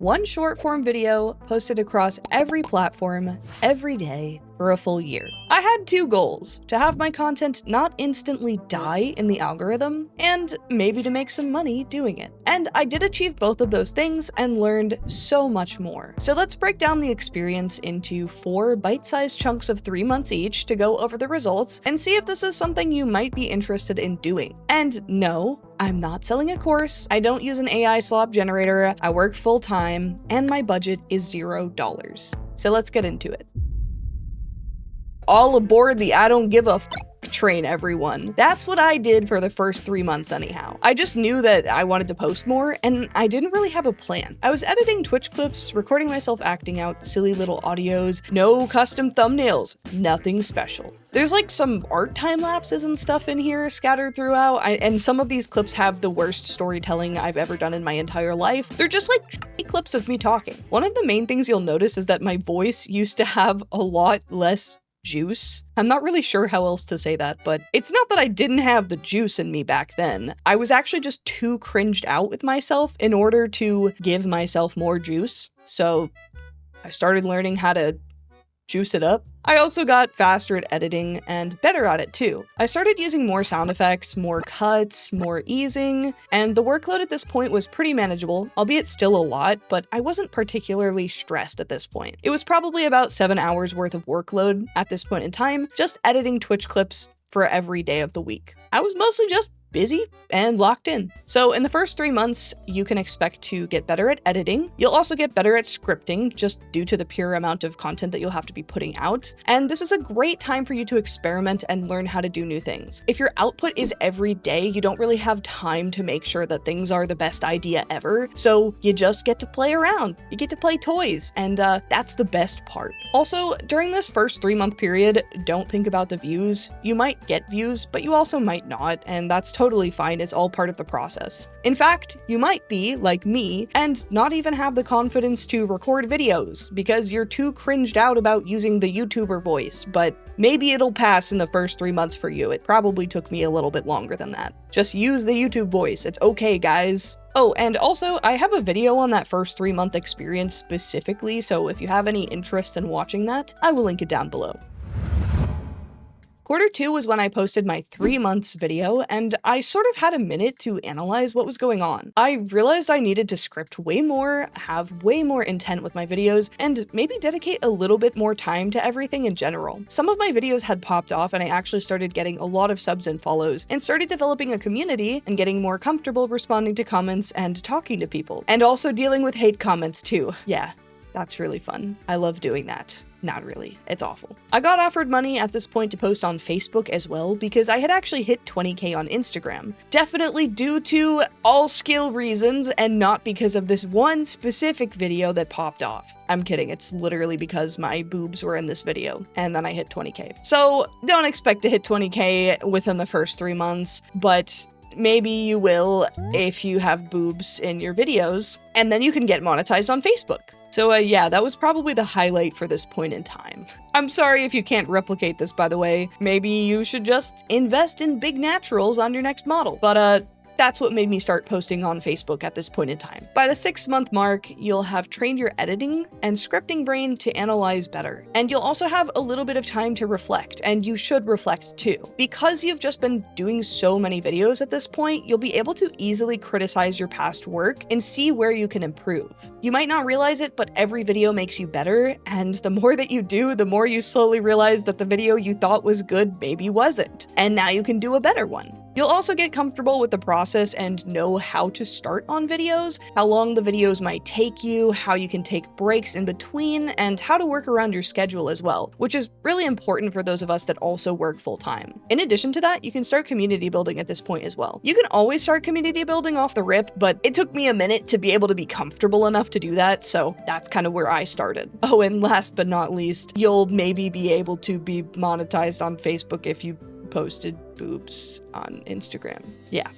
One short form video posted across every platform, every day, for a full year. I had two goals: to have my content not instantly die in the algorithm, and maybe to make some money doing it. And I did achieve both of those things and learned so much more. So let's break down the experience into 4 bite-sized chunks of 3 months each to go over the results and see if this is something you might be interested in doing. And no, I'm not selling a course, I don't use an AI slop generator, I work full-time, and my budget is $0. So let's get into it. All aboard the I don't give a f train, everyone. That's what I did for the first 3 months anyhow. I just knew that I wanted to post more, and I didn't really have a plan. I was editing Twitch clips, recording myself acting out silly little audios, no custom thumbnails, nothing special. There's like some art time lapses and stuff in here scattered throughout, and some of these clips have the worst storytelling I've ever done in my entire life. They're just like clips of me talking. One of the main things you'll notice is that my voice used to have a lot less juice. I'm not really sure how else to say that, but it's not that I didn't have the juice in me back then. I was actually just too cringed out with myself in order to give myself more juice. So I started learning how to juice it up. I also got faster at editing and better at it too. I started using more sound effects, more cuts, more easing, and the workload at this point was pretty manageable, albeit still a lot, but I wasn't particularly stressed at this point. It was probably about 7 hours worth of workload at this point in time, just editing Twitch clips for every day of the week. I was mostly just busy and locked in. So in the first 3 months, you can expect to get better at editing. You'll also get better at scripting just due to the pure amount of content that you'll have to be putting out. And this is a great time for you to experiment and learn how to do new things. If your output is every day, you don't really have time to make sure that things are the best idea ever. So you just get to play around. You get to play toys, and that's the best part. Also, during this first 3-month period, don't think about the views. You might get views, but you also might not, and that's totally fine. It's all part of the process. In fact, you might be, like me, and not even have the confidence to record videos because you're too cringed out about using the YouTuber voice, but maybe it'll pass in the first 3 months for you. It probably took me a little bit longer than that. Just use the YouTube voice. It's okay, guys. Oh, and also, I have a video on that first 3-month experience specifically, so if you have any interest in watching that, I will link it down below. Quarter 2 was when I posted my 3 months video, and I sort of had a minute to analyze what was going on. I realized I needed to script way more, have way more intent with my videos, and maybe dedicate a little bit more time to everything in general. Some of my videos had popped off, and I actually started getting a lot of subs and follows, and started developing a community and getting more comfortable responding to comments and talking to people. And also dealing with hate comments too. Yeah, that's really fun. I love doing that. Not really, it's awful. I got offered money at this point to post on Facebook as well because I had actually hit 20K on Instagram. Definitely due to all skill reasons and not because of this one specific video that popped off. I'm kidding, it's literally because my boobs were in this video and then I hit 20K. So don't expect to hit 20K within the first 3 months, but maybe you will if you have boobs in your videos, and then you can get monetized on Facebook. So yeah, that was probably the highlight for this point in time. I'm sorry if you can't replicate this, by the way. Maybe you should just invest in big naturals on your next model. But that's what made me start posting on Facebook at this point in time. By the 6-month mark, you'll have trained your editing and scripting brain to analyze better. And you'll also have a little bit of time to reflect, and you should reflect too. Because you've just been doing so many videos at this point, you'll be able to easily criticize your past work and see where you can improve. You might not realize it, but every video makes you better, and the more that you do, the more you slowly realize that the video you thought was good maybe wasn't. And now you can do a better one. You'll also get comfortable with the process and know how to start on videos, how long the videos might take you, how you can take breaks in between, and how to work around your schedule as well, which is really important for those of us that also work full-time. In addition to that, you can start community building at this point as well. You can always start community building off the rip, but it took me a minute to be able to be comfortable enough to do that, so that's kind of where I started. Oh, and last but not least, you'll maybe be able to be monetized on Facebook if you posted boobs on Instagram. Yeah.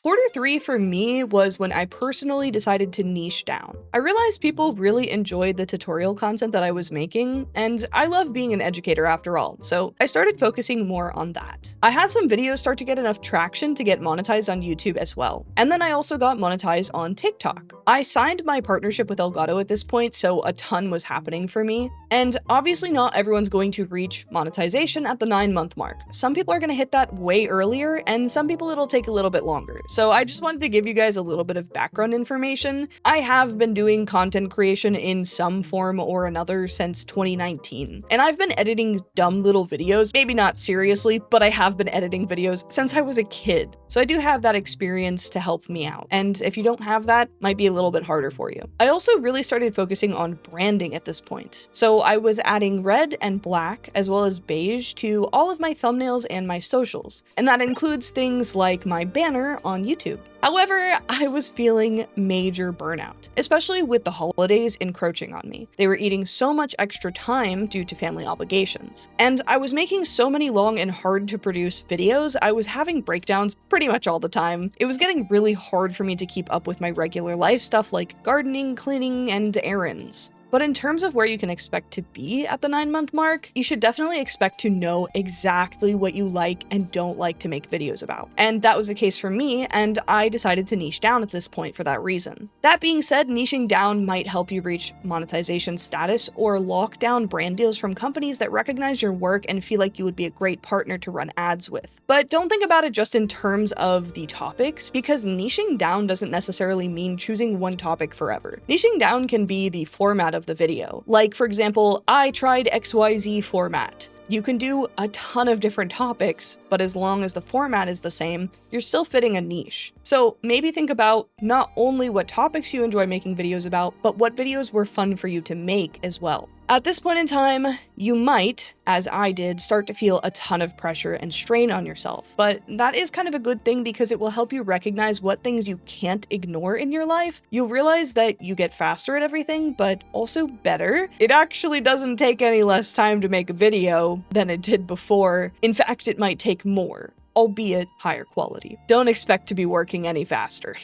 Q3 for me was when I personally decided to niche down. I realized people really enjoyed the tutorial content that I was making, and I love being an educator after all, so I started focusing more on that. I had some videos start to get enough traction to get monetized on YouTube as well, and then I also got monetized on TikTok. I signed my partnership with Elgato at this point, so a ton was happening for me, and obviously not everyone's going to reach monetization at the 9-month mark. Some people are going to hit that way earlier, and some people it'll take a little bit longer. So I just wanted to give you guys a little bit of background information. I have been doing content creation in some form or another since 2019, and I've been editing dumb little videos, maybe not seriously, but I have been editing videos since I was a kid. So I do have that experience to help me out, and if you don't have that, might be a little bit harder for you. I also really started focusing on branding at this point. So I was adding red and black as well as beige to all of my thumbnails and my socials, and that includes things like my banner on YouTube. However, I was feeling major burnout, especially with the holidays encroaching on me. They were eating so much extra time due to family obligations. And I was making so many long and hard to produce videos, I was having breakdowns pretty much all the time. It was getting really hard for me to keep up with my regular life stuff like gardening, cleaning, and errands. But in terms of where you can expect to be at the 9-month mark, you should definitely expect to know exactly what you like and don't like to make videos about. And that was the case for me, and I decided to niche down at this point for that reason. That being said, niching down might help you reach monetization status or lock down brand deals from companies that recognize your work and feel like you would be a great partner to run ads with. But don't think about it just in terms of the topics, because niching down doesn't necessarily mean choosing one topic forever. Niching down can be the format of the video. Like, for example, I tried XYZ format. You can do a ton of different topics, but as long as the format is the same, you're still fitting a niche. So maybe think about not only what topics you enjoy making videos about, but what videos were fun for you to make as well. At this point in time, you might, as I did, start to feel a ton of pressure and strain on yourself, but that is kind of a good thing because it will help you recognize what things you can't ignore in your life. You'll realize that you get faster at everything, but also better. It actually doesn't take any less time to make a video than it did before. In fact, it might take more, albeit higher quality. Don't expect to be working any faster.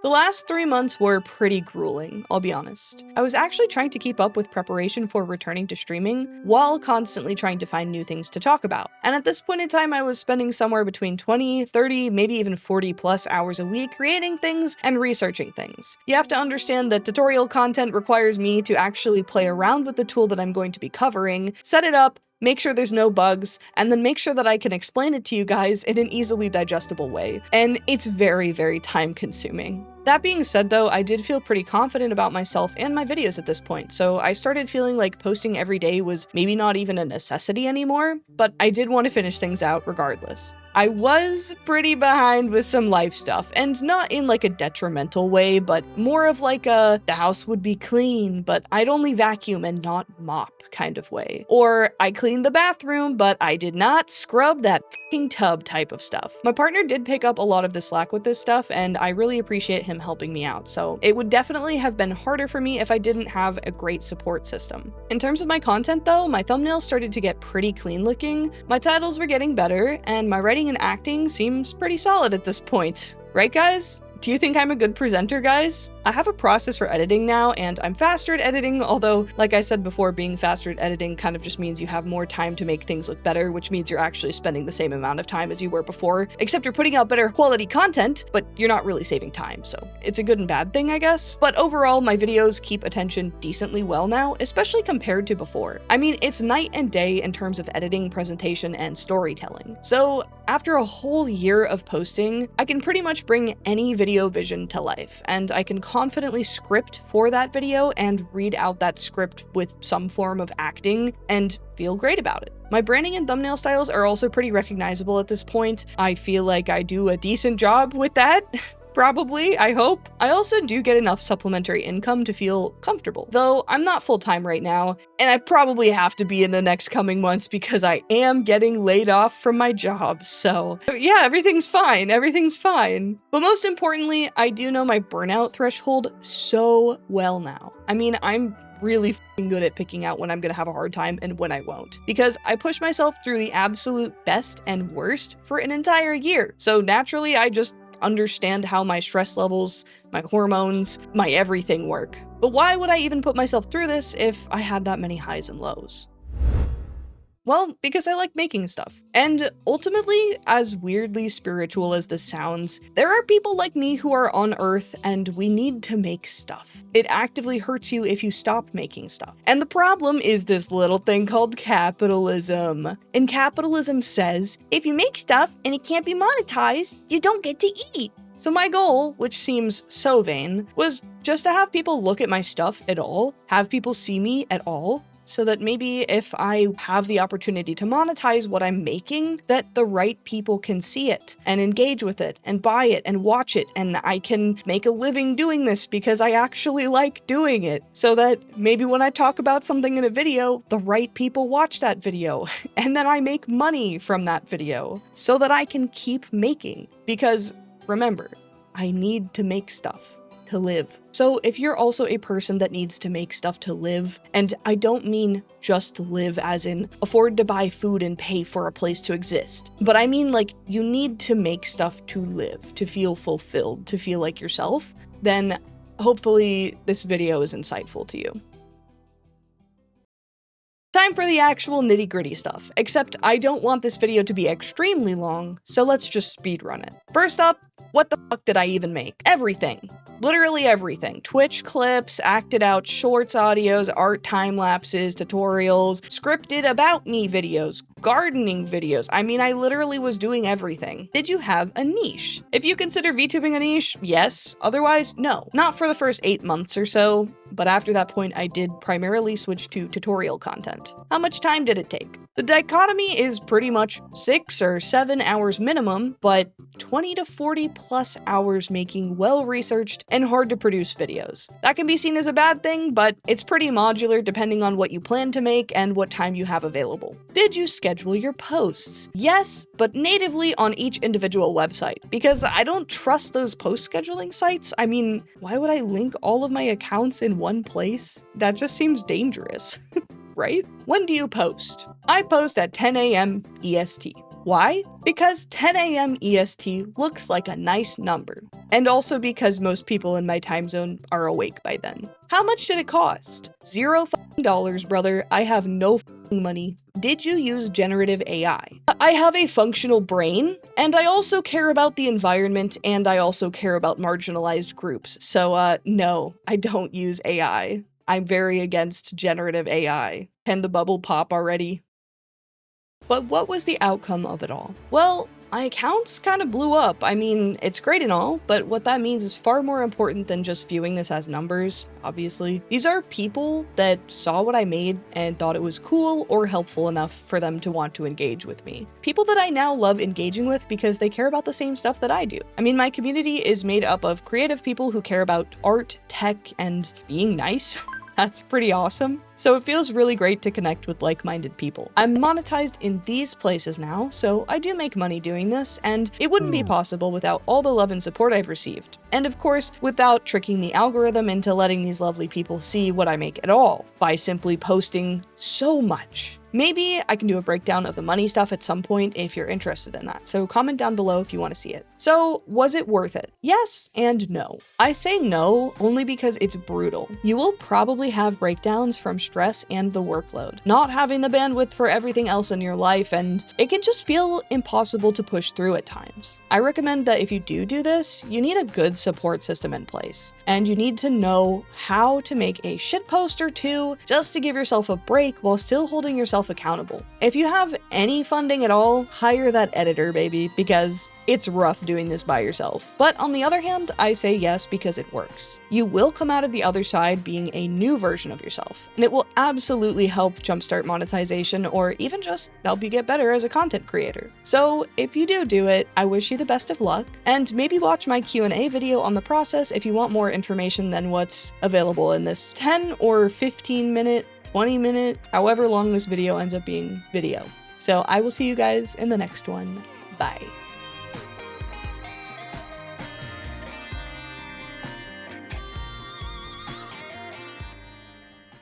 The last 3 months were pretty grueling, I'll be honest. I was actually trying to keep up with preparation for returning to streaming while constantly trying to find new things to talk about. And at this point in time, I was spending somewhere between 20, 30, maybe even 40 plus hours a week creating things and researching things. You have to understand that tutorial content requires me to actually play around with the tool that I'm going to be covering, set it up, make sure there's no bugs, and then make sure that I can explain it to you guys in an easily digestible way. And it's very, very time consuming. That being said though, I did feel pretty confident about myself and my videos at this point, so I started feeling like posting every day was maybe not even a necessity anymore, but I did want to finish things out regardless. I was pretty behind with some life stuff, and not in like a detrimental way, but more of like a the house would be clean, but I'd only vacuum and not mop kind of way. Or I cleaned the bathroom, but I did not scrub that f***ing tub type of stuff. My partner did pick up a lot of the slack with this stuff, and I really appreciate him helping me out, so it would definitely have been harder for me if I didn't have a great support system. In terms of my content though, my thumbnails started to get pretty clean looking, my titles were getting better, and my writing and acting seems pretty solid at this point. Right, guys? Do you think I'm a good presenter, guys? I have a process for editing now, and I'm faster at editing, although, like I said before, being faster at editing kind of just means you have more time to make things look better, which means you're actually spending the same amount of time as you were before, except you're putting out better quality content, but you're not really saving time, so it's a good and bad thing, I guess. But overall, my videos keep attention decently well now, especially compared to before. I mean, it's night and day in terms of editing, presentation, and storytelling. So after a whole year of posting, I can pretty much bring any video vision to life, and I can confidently script for that video and read out that script with some form of acting and feel great about it. My branding and thumbnail styles are also pretty recognizable at this point. I feel like I do a decent job with that. Probably, I hope. I also do get enough supplementary income to feel comfortable, though I'm not full-time right now, and I probably have to be in the next coming months because I am getting laid off from my job, so yeah, everything's fine, everything's fine. But most importantly, I do know my burnout threshold so well now. I mean, I'm really f***ing good at picking out when I'm gonna have a hard time and when I won't, because I push myself through the absolute best and worst for an entire year. So naturally, I just understand how my stress levels, my hormones, my everything work. But why would I even put myself through this if I had that many highs and lows? Well, because I like making stuff. And ultimately, as weirdly spiritual as this sounds, there are people like me who are on Earth and we need to make stuff. It actively hurts you if you stop making stuff. And the problem is this little thing called capitalism. And capitalism says, if you make stuff and it can't be monetized, you don't get to eat. So my goal, which seems so vain, was just to have people look at my stuff at all, have people see me at all, so that maybe if I have the opportunity to monetize what I'm making, that the right people can see it and engage with it and buy it and watch it, and I can make a living doing this because I actually like doing it, so that maybe when I talk about something in a video, the right people watch that video, and then I make money from that video, so that I can keep making. Because remember, I need to make stuff to live. So if you're also a person that needs to make stuff to live, and I don't mean just live as in afford to buy food and pay for a place to exist, but I mean like you need to make stuff to live, to feel fulfilled, to feel like yourself, then hopefully this video is insightful to you. Time for the actual nitty-gritty stuff, except I don't want this video to be extremely long, so let's just speedrun it. First up, what the fuck did I even make? Everything. Literally everything. Twitch clips, acted out shorts audios, art time-lapses, tutorials, scripted about me videos, gardening videos. I mean, I literally was doing everything. Did you have a niche? If you consider VTubing a niche, yes. Otherwise, no. Not for the first 8 months or so, but after that point, I did primarily switch to tutorial content. How much time did it take? The dichotomy is pretty much 6 or 7 hours minimum, but 20 to 40 plus hours making well-researched and hard-to-produce videos. That can be seen as a bad thing, but it's pretty modular depending on what you plan to make and what time you have available. Did you schedule your posts? Yes, but natively on each individual website, because I don't trust those post scheduling sites. I mean, why would I link all of my accounts in one place? That just seems dangerous. Right? When do you post? I post at 10 a.m. EST. Why? Because 10 a.m. EST looks like a nice number. And also because most people in my time zone are awake by then. How much did it cost? $0, brother. I have no money. Did you use generative AI? I have a functional brain, and I also care about the environment, and I also care about marginalized groups. So, no, I don't use AI. I'm very against generative AI. Can the bubble pop already? But what was the outcome of it all? Well, my accounts kind of blew up. I mean, it's great and all, but what that means is far more important than just viewing this as numbers, obviously. These are people that saw what I made and thought it was cool or helpful enough for them to want to engage with me. People that I now love engaging with because they care about the same stuff that I do. I mean, my community is made up of creative people who care about art, tech, and being nice. That's pretty awesome. So it feels really great to connect with like-minded people. I'm monetized in these places now, so I do make money doing this, and it wouldn't be possible without all the love and support I've received. And of course, without tricking the algorithm into letting these lovely people see what I make at all, by simply posting so much. Maybe I can do a breakdown of the money stuff at some point if you're interested in that, so comment down below if you want to see it. So, was it worth it? Yes and no. I say no only because it's brutal. You will probably have breakdowns from stress and the workload, not having the bandwidth for everything else in your life, and it can just feel impossible to push through at times. I recommend that if you do this, you need a good support system in place, and you need to know how to make a shitpost or two just to give yourself a break while still holding yourself yourself accountable. If you have any funding at all, hire that editor, baby, because it's rough doing this by yourself. But on the other hand, I say yes because it works. You will come out of the other side being a new version of yourself, and it will absolutely help jumpstart monetization or even just help you get better as a content creator. So if you do it, I wish you the best of luck, and maybe watch my Q&A video on the process if you want more information than what's available in this 10 or 15 minute, 20 minute, however long this video ends up being video. So I will see you guys in the next one. Bye.